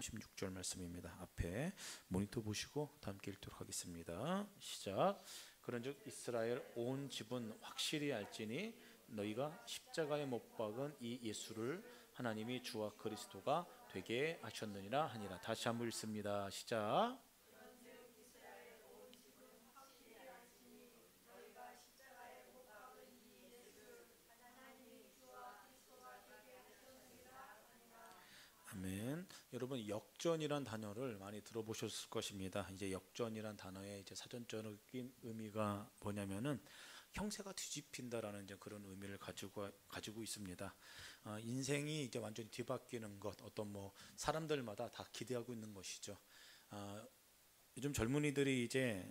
16절 말씀입니다. 앞에 모니터 보시고 다 함께 읽도록 하겠습니다. 시작. 그런즉 이스라엘 온 집은 확실히 알지니 너희가 십자가에 못 박은 이 예수를 하나님이 주와 그리스도가 되게 하셨느니라 하니라. 다시 한번 읽습니다. 시작. 아멘. 여러분 역전이란 단어를 많이 들어보셨을 것입니다. 이제 역전이란 단어의 이제 사전적인 의미가 뭐냐면은 형세가 뒤집힌다라는 이제 그런 의미를 가지고 있습니다. 인생이 이제 완전히 뒤바뀌는 것, 어떤 뭐 사람들마다 다 기대하고 있는 것이죠. 요즘 젊은이들이 이제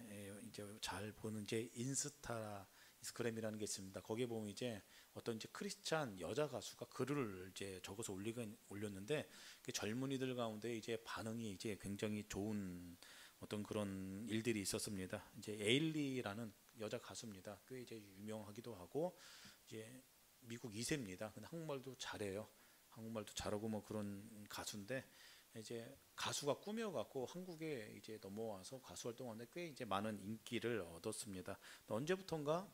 잘 보는 이제 인스타그램이라는 게 있습니다. 거기에 보면 이제 어떤 이제 크리스찬 여자 가수가 글을 이제 적어서 올렸는데 그 젊은이들 가운데 이제 반응이 이제 굉장히 좋은 어떤 그런 일들이 있었습니다. 이제 에일리라는 여자 가수입니다. 꽤 이제 유명하기도 하고 이제 미국 2세입니다. 근데 한국말도 잘해요. 한국말도 잘하고 뭐 그런 가수인데 이제 가수가 꾸며갖고 한국에 이제 넘어와서 가수 활동하는데 꽤 이제 많은 인기를 얻었습니다. 언제부턴가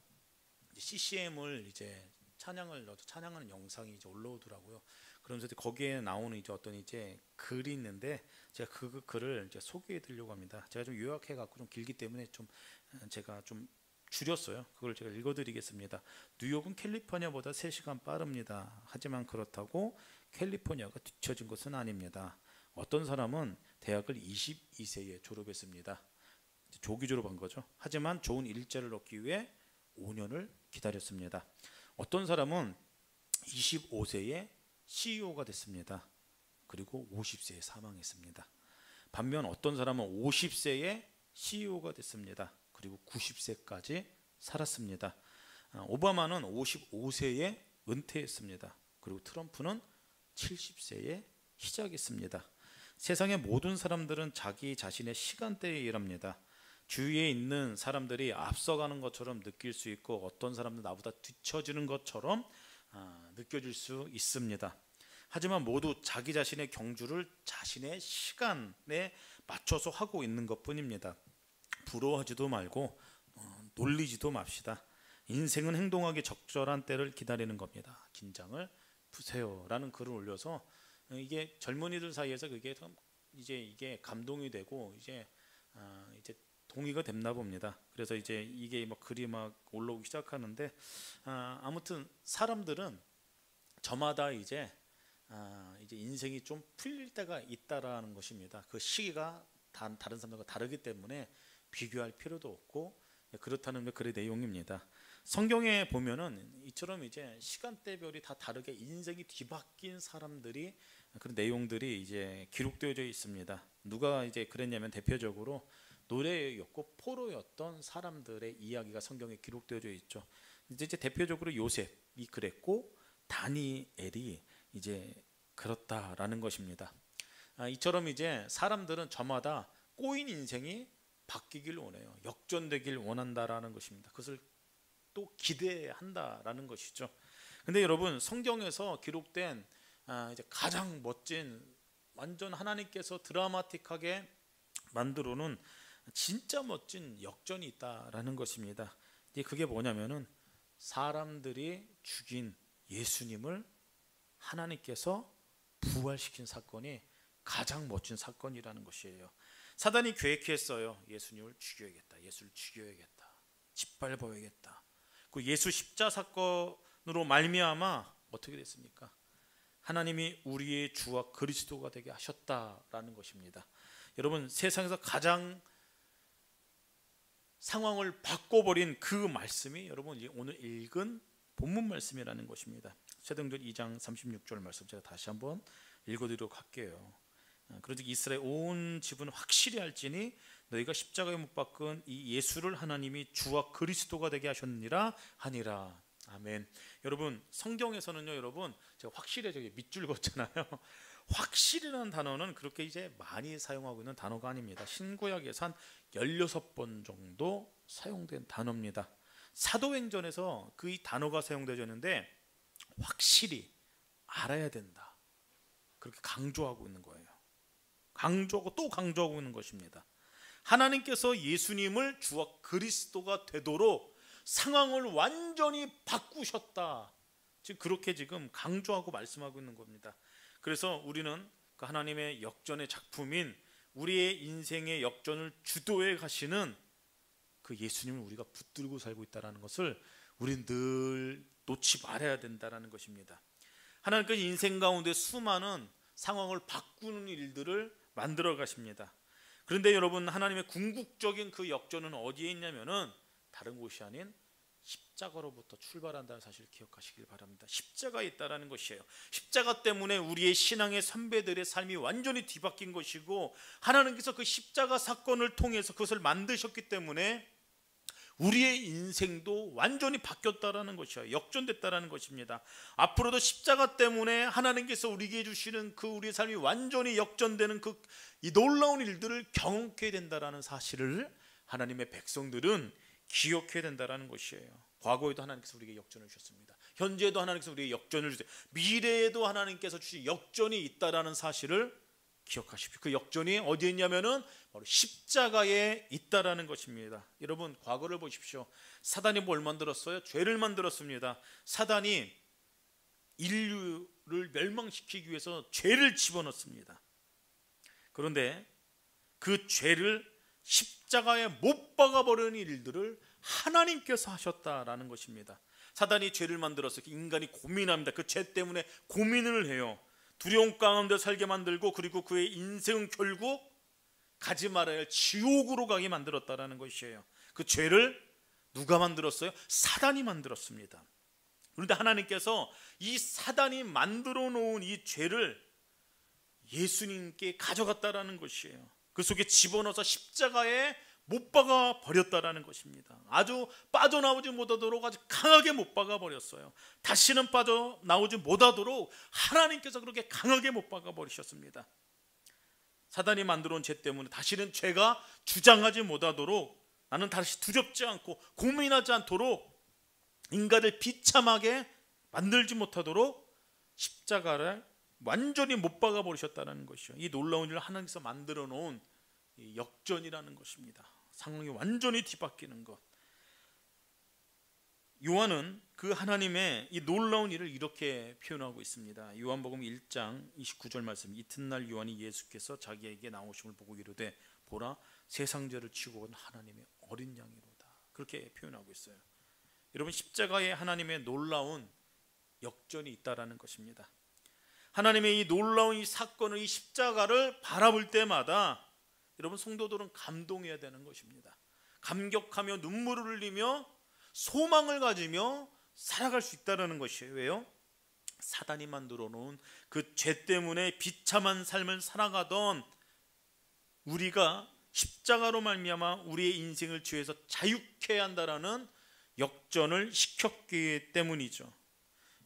CCM을 이제 찬양하는 영상이 이제 올라오더라고요. 그러면서 거기에 나오는 이제 어떤 이제 글이 있는데 제가 그 글을 이제 소개해 드리려고 합니다. 제가 좀 요약해 갖고 좀 길기 때문에 좀 제가 좀 줄였어요. 그걸 제가 읽어 드리겠습니다. 뉴욕은 캘리포니아보다 3시간 빠릅니다. 하지만 그렇다고 캘리포니아가 뒤처진 것은 아닙니다. 어떤 사람은 대학을 22세에 졸업했습니다. 조기 졸업한 거죠. 하지만 좋은 일자를 얻기 위해 5년을 기다렸습니다. 어떤 사람은 25세에 CEO가 됐습니다. 그리고 50세에 사망했습니다. 반면 어떤 사람은 50세에 CEO가 됐습니다. 그리고 90세까지 살았습니다. 오바마는 55세에 은퇴했습니다. 그리고 트럼프는 70세에 시작했습니다. 세상의 모든 사람들은 자기 자신의 시간대에 일합니다. 주위에 있는 사람들이 앞서가는 것처럼 느낄 수 있고 어떤 사람도 나보다 뒤처지는 것처럼 느껴질 수 있습니다. 하지만 모두 자기 자신의 경주를 자신의 시간에 맞춰서 하고 있는 것뿐입니다. 부러워하지도 말고 놀리지도 맙시다. 인생은 행동하기 적절한 때를 기다리는 겁니다. 긴장을 푸세요 라는 글을 올려서 이게 젊은이들 사이에서 그게 이게 감동이 되고 이제 동의가 됐나 봅니다. 그래서 이제 이게 막 글이 막 올라오기 시작하는데 아무튼 사람들은 저마다 이제 인생이 좀 풀릴 때가 있다라는 것입니다. 그 시기가 다른 사람들과 다르기 때문에 비교할 필요도 없고 그렇다는 글의 내용입니다. 성경에 보면은 이처럼 이제 시간대별이 다 다르게 인생이 뒤바뀐 사람들이 그런 내용들이 이제 기록되어져 있습니다. 누가 이제 그랬냐면 대표적으로 노래였고 포로였던 사람들의 이야기가 성경에 기록되어져 있죠. 이제 대표적으로 요셉이 그랬고 다니엘이 이제 그렇다라는 것입니다. 이처럼 이제 사람들은 저마다 꼬인 인생이 바뀌길 원해요. 역전되길 원한다라는 것입니다. 그것을 또 기대한다라는 것이죠. 근데 여러분 성경에서 기록된 이제 가장 멋진 완전 하나님께서 드라마틱하게 만들어 놓은 진짜 멋진 역전이 있다라는 것입니다. 그게 뭐냐면은 사람들이 죽인 예수님을 하나님께서 부활시킨 사건이 가장 멋진 사건이라는 것이에요. 사단이 계획했어요. 예수님을 죽여야겠다. 예수를 죽여야겠다. 짓밟아야겠다. 그 예수 십자 사건으로 말미암아 어떻게 됐습니까? 하나님이 우리의 주와 그리스도가 되게 하셨다라는 것입니다. 여러분 세상에서 가장 상황을 바꿔버린 그 말씀이 여러분 오늘 읽은 본문 말씀이라는 것입니다. 사도행전 2장 36절 말씀 제가 다시 한번 읽어드리도록 할게요. 그런즉 이스라엘 온 집은 확실히 알지니 너희가 십자가에 못 박은 이 예수를 하나님이 주와 그리스도가 되게 하셨느니라 하니라. 아멘. 여러분 성경에서는요 여러분 제가 확실히 저기 밑줄 걷잖아요. 확실이라는 단어는 그렇게 이제 많이 사용하고 있는 단어가 아닙니다. 신구약에서 한 16번 정도 사용된 단어입니다. 사도행전에서 그 이 단어가 사용되었는데 확실히 알아야 된다 그렇게 강조하고 있는 거예요. 강조하고 또 강조하고 있는 것입니다. 하나님께서 예수님을 주와 그리스도가 되도록 상황을 완전히 바꾸셨다. 지금 그렇게 지금 강조하고 말씀하고 있는 겁니다. 그래서 우리는 그 하나님의 역전의 작품인 우리의 인생의 역전을 주도해 가시는 그 예수님을 우리가 붙들고 살고 있다는 것을 우리는 늘 놓지 말아야 된다는 것입니다. 하나님께서 인생 가운데 수많은 상황을 바꾸는 일들을 만들어 가십니다. 그런데 여러분, 하나님의 궁극적인 그 역전은 어디에 있냐면은 다른 곳이 아닌 십자가로부터 출발한다는 사실을 기억하시길 바랍니다. 십자가에 있다라는 것이에요. 십자가 때문에 우리의 신앙의 선배들의 삶이 완전히 뒤바뀐 것이고, 하나님께서 그 십자가 사건을 통해서 그것을 만드셨기 때문에 우리의 인생도 완전히 바뀌었다라는 것이에요. 역전됐다라는 것입니다. 앞으로도 십자가 때문에 하나님께서 우리에게 주시는 그 우리의 삶이 완전히 역전되는 그 이 놀라운 일들을 경험하게 된다라는 사실을 하나님의 백성들은 기억해야 된다라는 것이에요. 과거에도 하나님께서 우리에게 역전을 주셨습니다. 현재도 하나님께서 우리에게 역전을 주세요. 미래에도 하나님께서 주신 역전이 있다라는 사실을 기억하십시오. 그 역전이 어디에 있냐면은 바로 십자가에 있다라는 것입니다. 여러분, 과거를 보십시오. 사단이 뭘 만들었어요? 죄를 만들었습니다. 사단이 인류를 멸망시키기 위해서 죄를 집어넣습니다. 그런데 그 죄를 십자가에 못 박아버리는 일들을 하나님께서 하셨다라는 것입니다. 사단이 죄를 만들어서 인간이 고민합니다. 그 죄 때문에 고민을 해요. 두려움 가운데 살게 만들고, 그리고 그의 인생은 결국 가지 말아야 할 지옥으로 가게 만들었다라는 것이에요. 그 죄를 누가 만들었어요? 사단이 만들었습니다. 그런데 하나님께서 이 사단이 만들어 놓은 이 죄를 예수님께 가져갔다라는 것이에요. 그 속에 집어넣어서 십자가에 못 박아 버렸다라는 것입니다. 아주 빠져나오지 못하도록 아주 강하게 못 박아 버렸어요. 다시는 빠져나오지 못하도록 하나님께서 그렇게 강하게 못 박아 버리셨습니다. 사단이 만들어 온 죄 때문에 다시는 죄가 주장하지 못하도록, 나는 다시 두렵지 않고 고민하지 않도록 인간을 비참하게 만들지 못하도록 십자가를 완전히 못 박아 버리셨다는 것이요. 이 놀라운 일을 하나님께서 만들어 놓은 역전이라는 것입니다. 상황이 완전히 뒤바뀌는 것. 요한은 그 하나님의 이 놀라운 일을 이렇게 표현하고 있습니다. 요한복음 1장 29절 말씀. 이튿날 요한이 예수께서 자기에게 나오심을 보고 이르되 보라, 세상 죄를 지고 온 하나님의 어린 양이로다. 그렇게 표현하고 있어요. 여러분, 십자가에 하나님의 놀라운 역전이 있다라는 것입니다. 하나님의 이 놀라운 이 사건을, 이 십자가를 바라볼 때마다 여러분, 성도들은 감동해야 되는 것입니다. 감격하며 눈물을 흘리며 소망을 가지며 살아갈 수 있다는 것이에요. 왜요? 사단이 만들어 놓은 그 죄 때문에 비참한 삶을 살아가던 우리가 십자가로 말미암아 우리의 인생을 죄에서 자유케 한다라는 역전을 시켰기 때문이죠.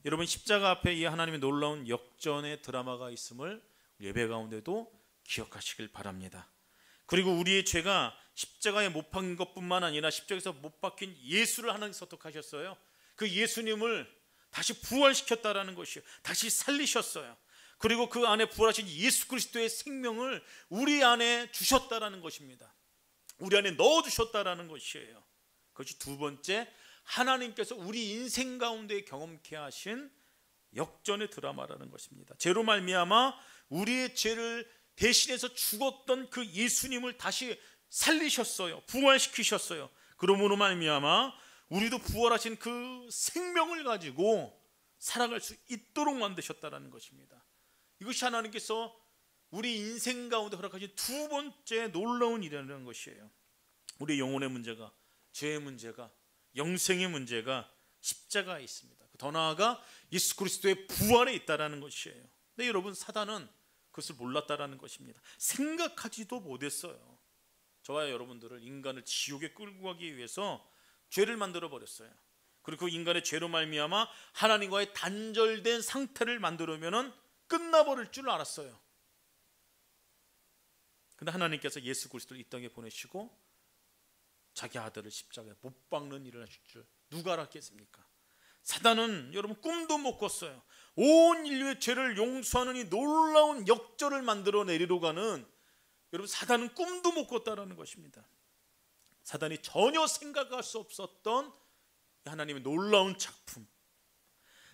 여러분, 십자가 앞에 이 하나님의 놀라운 역전의 드라마가 있음을 예배 가운데도 기억하시길 바랍니다. 그리고 우리의 죄가 십자가에 못 박힌 것뿐만 아니라 십자가에서 못 박힌 예수를 하나님께서 어떻게 하셨어요? 그 예수님을 다시 부활시켰다라는 것이에요. 다시 살리셨어요. 그리고 그 안에 부활하신 예수 그리스도의 생명을 우리 안에 주셨다라는 것입니다. 우리 안에 넣어주셨다라는 것이에요. 그것이 두 번째, 하나님께서 우리 인생 가운데 경험케 하신 역전의 드라마라는 것입니다. 죄로 말미암아 우리의 죄를 대신해서 죽었던 그 예수님을 다시 살리셨어요. 부활시키셨어요. 그러므로 말미암아 우리도 부활하신 그 생명을 가지고 살아갈 수 있도록 만드셨다는 것입니다. 이것이 하나님께서 우리 인생 가운데 허락하신 두 번째 놀라운 일이라는 것이에요. 우리 영혼의 문제가, 죄의 문제가, 영생의 문제가 십자가에 있습니다. 더 나아가 예수 그리스도의 부활에 있다는 것이에요. 근데 여러분, 사단은 그것을 몰랐다라는 것입니다. 생각하지도 못했어요. 저와 여러분들을, 인간을 지옥에 끌고 가기 위해서 죄를 만들어 버렸어요. 그리고 그 인간의 죄로 말미암아 하나님과의 단절된 상태를 만들면 끝나버릴 줄 알았어요. 그런데 하나님께서 예수 그리스도를 이 땅에 보내시고 자기 아들을 십자가에 못 박는 일을 하실 줄 누가 알았겠습니까? 사단은 여러분 꿈도 못 꿨어요. 온 인류의 죄를 용서하는 이 놀라운 역전을 만들어 내리러 가는 여러분, 사단은 꿈도 못 꿨다라는 것입니다. 사단이 전혀 생각할 수 없었던 하나님의 놀라운 작품,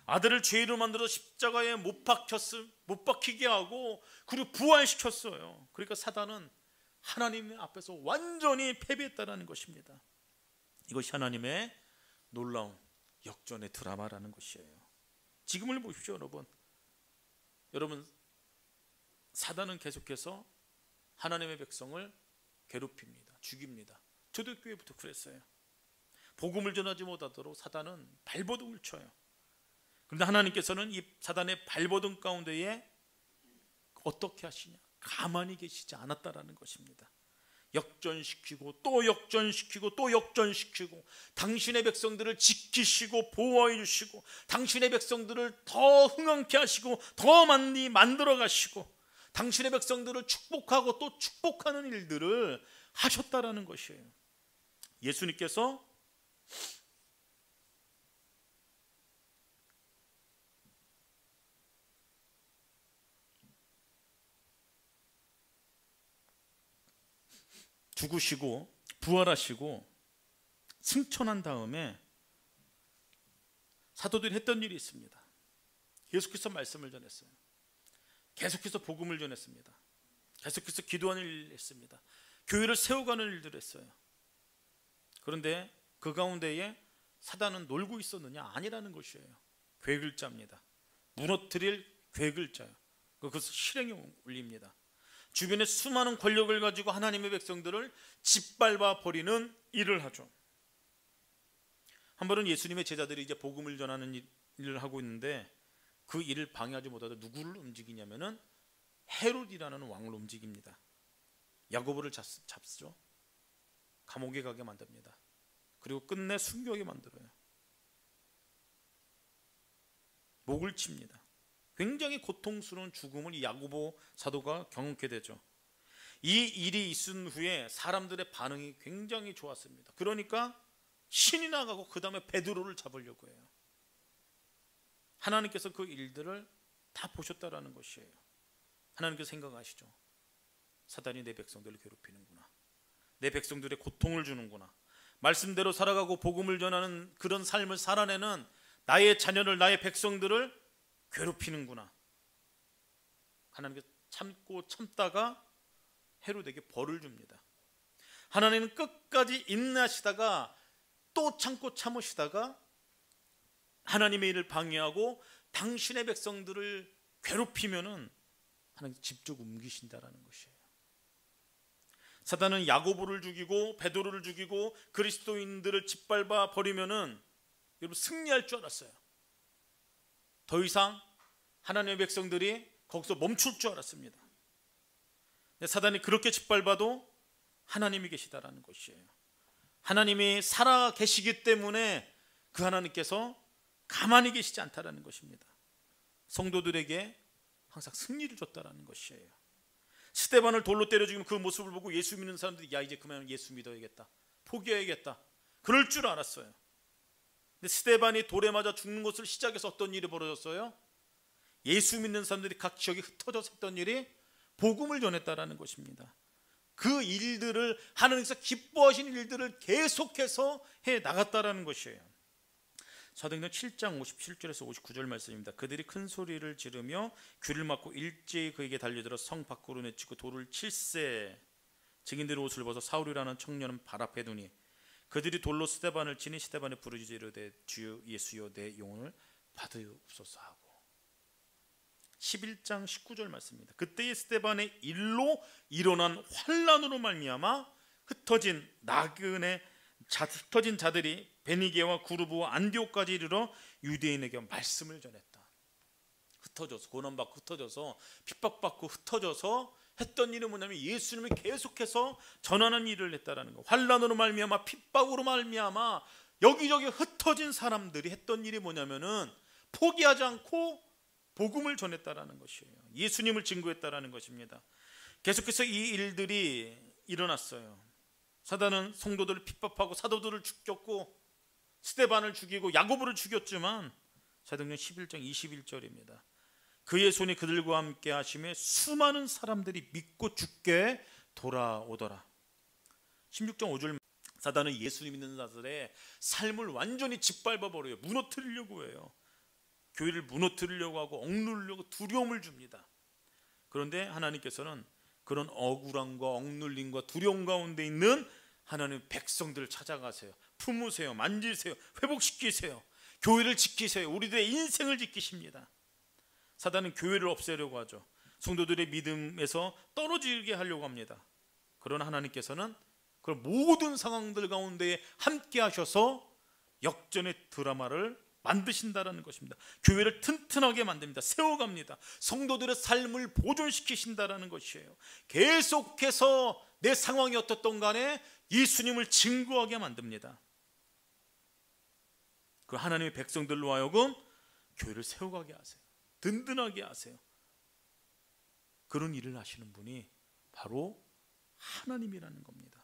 아들을 죄로 만들어 십자가에 못 박히게 하고 그리고 부활시켰어요. 그러니까 사단은 하나님 앞에서 완전히 패배했다는 것입니다. 이것이 하나님의 놀라운 역전의 드라마라는 것이에요. 지금을 보십시오, 여러분. 사단은 계속해서 하나님의 백성을 괴롭힙니다. 죽입니다. 초대교회부터 그랬어요. 복음을 전하지 못하도록 사단은 발버둥을 쳐요. 그런데 하나님께서는 이 사단의 발버둥 가운데에 어떻게 하시냐? 가만히 계시지 않았다라는 것입니다. 역전시키고 또 역전시키고 또 역전시키고, 당신의 백성들을 지키시고 보호해 주시고, 당신의 백성들을 더 흥황케 하시고 더 많이 만들어 가시고, 당신의 백성들을 축복하고 또 축복하는 일들을 하셨다라는 것이에요. 예수님께서 죽으시고 부활하시고 승천한 다음에 사도들이 했던 일이 있습니다. 계속해서 말씀을 전했어요. 계속해서 복음을 전했습니다. 계속해서 기도하는 일을 했습니다. 교회를 세워가는 일들을 했어요. 그런데 그 가운데에 사단은 놀고 있었느냐? 아니라는 것이에요. 괴글자입니다. 무너뜨릴 괴글자예요. 그것을 실행에 올립니다. 주변에 수많은 권력을 가지고 하나님의 백성들을 짓밟아 버리는 일을 하죠. 한 번은 예수님의 제자들이 이제 복음을 전하는 일을 하고 있는데 그 일을 방해하지 못하다 누구를 움직이냐면은 헤롯이라는 왕을 움직입니다. 야고보를 잡죠. 감옥에 가게 만듭니다. 그리고 끝내 순교하게 만들어요. 목을 칩니다. 굉장히 고통스러운 죽음을 이 야고보 사도가 경험하게 되죠. 이 일이 있은 후에 사람들의 반응이 굉장히 좋았습니다. 그러니까 신이 나가고 그 다음에 베드로를 잡으려고 해요. 하나님께서 그 일들을 다 보셨다라는 것이에요. 하나님께서 생각하시죠. 사단이 내 백성들을 괴롭히는구나. 내 백성들의 고통을 주는구나. 말씀대로 살아가고 복음을 전하는 그런 삶을 살아내는 나의 자녀를, 나의 백성들을 괴롭히는구나. 하나님께서 참고 참다가 헤롯에게 벌을 줍니다. 하나님은 끝까지 인내하시다가 또 참고 참으시다가 하나님의 일을 방해하고 당신의 백성들을 괴롭히면은 하나님 직접 옮기신다라는 것이에요. 사단은 야고보를 죽이고 베드로를 죽이고 그리스도인들을 짓밟아 버리면은 여러분 승리할 줄 알았어요. 더 이상 하나님의 백성들이 거기서 멈출 줄 알았습니다. 사단이 그렇게 짓밟아도 하나님이 계시다라는 것이에요. 하나님이 살아 계시기 때문에 그 하나님께서 가만히 계시지 않다라는 것입니다. 성도들에게 항상 승리를 줬다라는 것이에요. 스데반을 돌로 때려 죽이는 그 모습을 보고 예수 믿는 사람들이 야, 이제 그만 예수 믿어야겠다, 포기해야겠다, 그럴 줄 알았어요. 근데 스데반이 돌에 맞아 죽는 것을 시작해서 어떤 일이 벌어졌어요? 예수 믿는 사람들이 각 지역에 흩어져서 했던 일이 복음을 전했다라는 것입니다. 그 일들을 하나님께서 기뻐하신 일들을 계속해서 해 나갔다라는 것이에요. 사도행전 7장 57절에서 59절 말씀입니다. 그들이 큰 소리를 지르며 귀를 막고 일제히 그에게 달려들어 성 밖으로 내치고 돌을 칠세. 증인들의 옷을 벗어 사울이라는 청년은 발 앞에 두니 그들이 돌로 스데반을 치니 스데반이 부르짖어 이르되 주여 예수여 내 영혼을 받으옵소서 하고. 11장 19절 말씀입니다. 그때의 스데반의 일로 일어난 환란으로 말미암아 흩어진 자들이 베니게와 구르브와 안디옥까지 이르러 유대인에게 말씀을 전했다. 흩어져서 고난받고 흩어져서 핍박받고 흩어져서 했던 일은 뭐냐면 예수님을 계속해서 전하는 일을 했다라는 거. 환란으로 말미암아 핍박으로 말미암아 여기저기 흩어진 사람들이 했던 일이 뭐냐면은 포기하지 않고 복음을 전했다라는 것이에요. 예수님을 증거했다라는 것입니다. 계속해서 이 일들이 일어났어요. 사단은 성도들을 핍박하고 사도들을 죽였고 스데반을 죽이고 야고보를 죽였지만 사도행전 11장 21절입니다. 그의 손이 그들과 함께 하심에 수많은 사람들이 믿고 죽게 돌아오더라. 16장 5절, 사단은 예수 믿는 자들의 삶을 완전히 짓밟아버려요. 무너뜨리려고 해요. 교회를 무너뜨리려고 하고 억누르려고 두려움을 줍니다. 그런데 하나님께서는 그런 억울함과 억눌림과 두려움 가운데 있는 하나님의 백성들을 찾아가세요. 품으세요. 만지세요. 회복시키세요. 교회를 지키세요. 우리들의 인생을 지키십니다. 사단은 교회를 없애려고 하죠. 성도들의 믿음에서 떨어지게 하려고 합니다. 그러나 하나님께서는 그런 모든 상황들 가운데 함께 하셔서 역전의 드라마를 만드신다라는 것입니다. 교회를 튼튼하게 만듭니다. 세워갑니다. 성도들의 삶을 보존시키신다라는 것이에요. 계속해서 내 상황이 어떻든 간에 예수님을 증거하게 만듭니다. 그 하나님의 백성들로 하여금 교회를 세워가게 하세요. 든든하게 하세요. 그런 일을 하시는 분이 바로 하나님이라는 겁니다.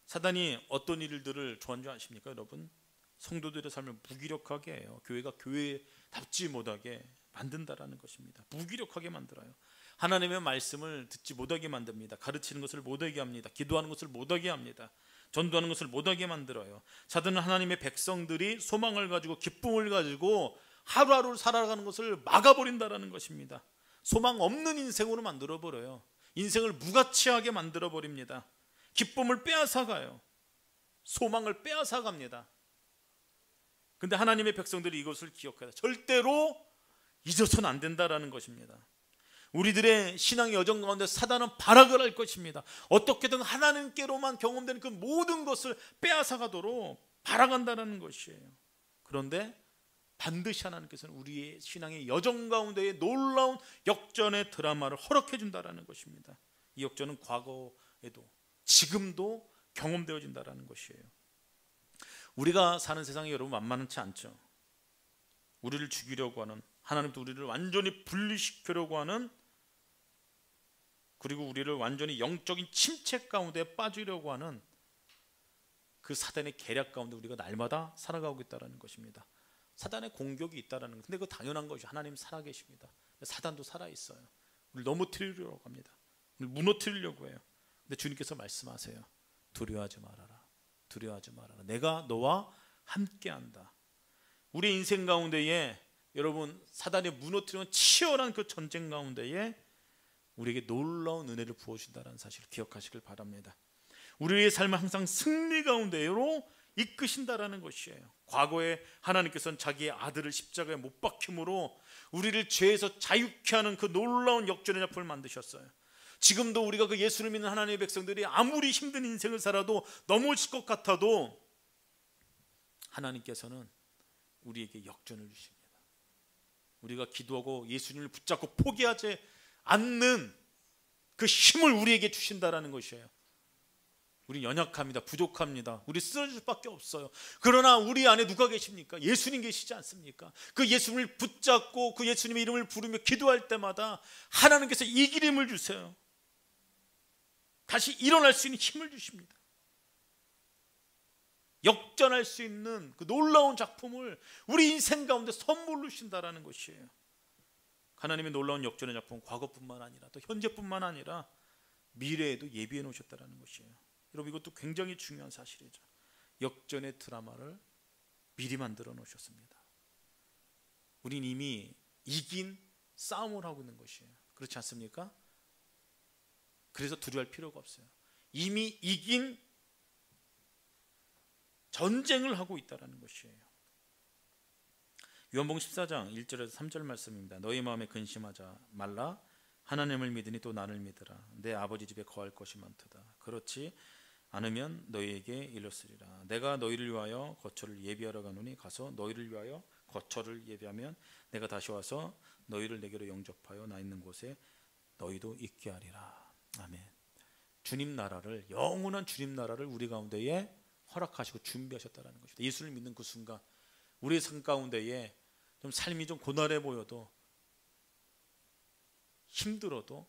사단이 어떤 일들을 좋아하는 줄 아십니까, 여러분? 성도들의 삶을 무기력하게 해요. 교회가 교회답지 못하게 만든다라는 것입니다. 무기력하게 만들어요. 하나님의 말씀을 듣지 못하게 만듭니다. 가르치는 것을 못하게 합니다. 기도하는 것을 못하게 합니다. 전도하는 것을 못하게 만들어요. 사단은 하나님의 백성들이 소망을 가지고 기쁨을 가지고 하루하루 살아가는 것을 막아버린다라는 것입니다. 소망 없는 인생으로 만들어버려요. 인생을 무가치하게 만들어버립니다. 기쁨을 빼앗아가요. 소망을 빼앗아갑니다. 근데 하나님의 백성들이 이것을 기억해야 절대로 잊어서는 안 된다라는 것입니다. 우리들의 신앙의 여정 가운데 사단은 발악을 할 것입니다. 어떻게든 하나님께로만 경험되는 그 모든 것을 빼앗아가도록 발악한다는 것이에요. 그런데 반드시 하나님께서는 우리의 신앙의 여정 가운데에 놀라운 역전의 드라마를 허락해 준다라는 것입니다. 이 역전은 과거에도 지금도 경험되어진다라는 것이에요. 우리가 사는 세상이 여러분 만만치 않죠. 우리를 죽이려고 하는, 하나님도 우리를 완전히 분리시키려고 하는, 그리고 우리를 완전히 영적인 침체 가운데 빠지려고 하는 그 사단의 계략 가운데 우리가 날마다 살아가고 있다는 것입니다. 사단의 공격이 있다는 것, 근데 그거 당연한 것이 하나님 살아계십니다. 사단도 살아있어요. 우리를 넘어뜨리려고 합니다. 우리를 무너뜨리려고 해요. 근데 주님께서 말씀하세요. 두려워하지 말아라. 두려워하지 말아라. 내가 너와 함께한다. 우리 인생 가운데에 여러분 사단이 무너뜨리는 치열한 그 전쟁 가운데에 우리에게 놀라운 은혜를 부어준다는 사실을 기억하시길 바랍니다. 우리의 삶을 항상 승리 가운데로 이끄신다라는 것이에요. 과거에 하나님께서는 자기의 아들을 십자가에 못 박힘으로 우리를 죄에서 자유케 하는 그 놀라운 역전의 작품을 만드셨어요. 지금도 우리가 그 예수를 믿는 하나님의 백성들이 아무리 힘든 인생을 살아도 넘어질 것 같아도 하나님께서는 우리에게 역전을 주십니다. 우리가 기도하고 예수님을 붙잡고 포기하지 않는 그 힘을 우리에게 주신다라는 것이에요. 우리 연약합니다. 부족합니다. 우리 쓰러질 수밖에 없어요. 그러나 우리 안에 누가 계십니까? 예수님 계시지 않습니까? 그 예수님을 붙잡고 그 예수님의 이름을 부르며 기도할 때마다 하나님께서 이길 힘을 주세요. 다시 일어날 수 있는 힘을 주십니다. 역전할 수 있는 그 놀라운 작품을 우리 인생 가운데 선물로 주신다라는 것이에요. 하나님의 놀라운 역전의 작품, 과거뿐만 아니라 또 현재뿐만 아니라 미래에도 예비해 놓으셨다는 것이에요. 여러분, 이것도 굉장히 중요한 사실이죠. 역전의 드라마를 미리 만들어 놓으셨습니다. 우린 이미 이긴 싸움을 하고 있는 것이에요. 그렇지 않습니까? 그래서 두려워할 필요가 없어요. 이미 이긴 전쟁을 하고 있다는 것이에요. 요한복음 14장 1절에서 3절 말씀입니다. 너희 마음에 근심하지 말라. 하나님을 믿으니 또 나를 믿으라. 내 아버지 집에 거할 것이 많도다. 그렇지 않으면 너희에게 이르시리라. 내가 너희를 위하여 거처를 예비하러 가노니 가서 너희를 위하여 거처를 예비하면 내가 다시 와서 너희를 내게로 영접하여 나 있는 곳에 너희도 있게 하리라. 아멘. 주님 나라를, 영원한 주님 나라를 우리 가운데에 허락하시고 준비하셨다는 것입니다. 예수를 믿는 그 순간 우리의 삶 가운데에 좀 삶이 좀 고난해 보여도 힘들어도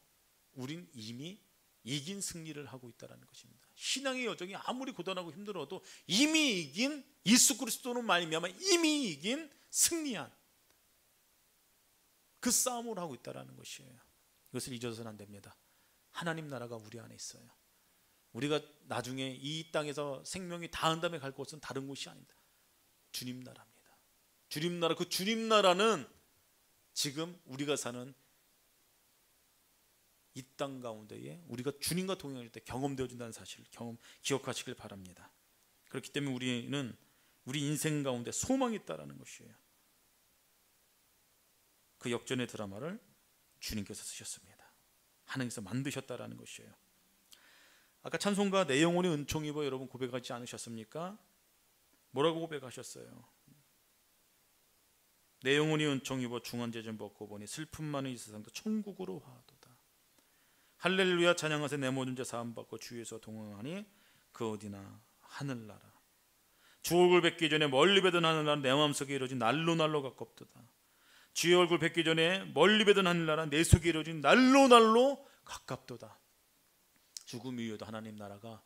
우린 이미 이긴 승리를 하고 있다는 것입니다. 신앙의 여정이 아무리 고단하고 힘들어도 이미 이긴, 예수 그리스도는 말미암아 이미 이긴 승리한 그 싸움을 하고 있다는 것이에요. 이것을 잊어서는 안 됩니다. 하나님 나라가 우리 안에 있어요. 우리가 나중에 이 땅에서 생명이 다한 다음에 갈 곳은 다른 곳이 아닙니다. 주님 나라입니다. 주님 나라, 그 주님 나라는 지금 우리가 사는 이 땅 가운데에 우리가 주님과 동행할 때 경험되어진다는 사실을 기억하시길 바랍니다. 그렇기 때문에 우리는 우리 인생 가운데 소망이 있다는 것이에요. 그 역전의 드라마를 주님께서 쓰셨습니다. 하나님께서 만드셨다는 것이에요. 아까 찬송가 내 영혼이 은총 입어 여러분 고백하지 않으셨습니까? 뭐라고 고백하셨어요? 내 영혼이 은총 입어 중환제좀 벗고 보니 슬픔 많은 이 세상도 천국으로 화도다. 할렐루야 찬양하세 내 모든 죄 사함 받고 주에서 동행하니 그 어디나 하늘나라. 주 얼굴 뵙기 전에 멀리 뵈던 하늘나라 내 마음속에 이루어진 날로 날로 가깝도다. 주의 얼굴 뵙기 전에 멀리 뵈던 하늘나라 내 속에 이루어진 날로 날로 가깝도다. 죽음 이후에도 하나님 나라가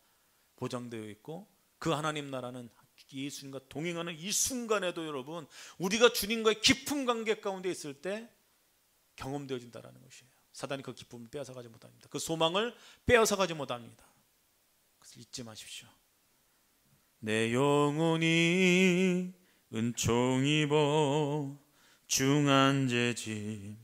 보장되어 있고 그 하나님 나라는 예수님과 동행하는 이 순간에도 여러분 우리가 주님과의 깊은 관계 가운데 있을 때 경험되어진다는 것이에요. 사단이 그 기쁨을 빼앗아가지 못합니다. 그 소망을 빼앗아가지 못합니다. 그래서 잊지 마십시오. 내 영혼이 은총 입어 중환제짐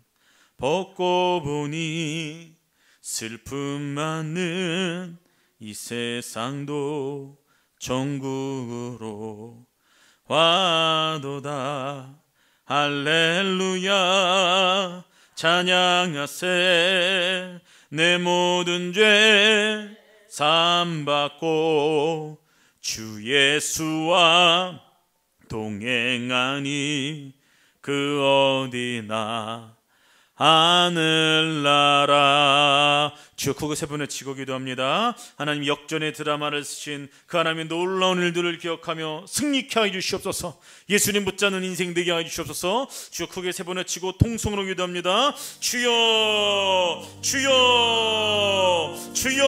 벗고 보니 슬픔 많은 이 세상도 천국으로 화도다. 할렐루야 찬양하세 내 모든 죄 사함 받고 주 예수와 동행하니 그 어디나 하늘나라. 주여 크고 세 번에 치고 기도합니다. 하나님 역전의 드라마를 쓰신 그 하나님의 놀라운 일들을 기억하며 승리케 하여 주시옵소서. 예수님 붙잡는 인생 되게 하여 주시옵소서. 주여 크게 세 번에 치고 통성으로 기도합니다. 주여 주여 주여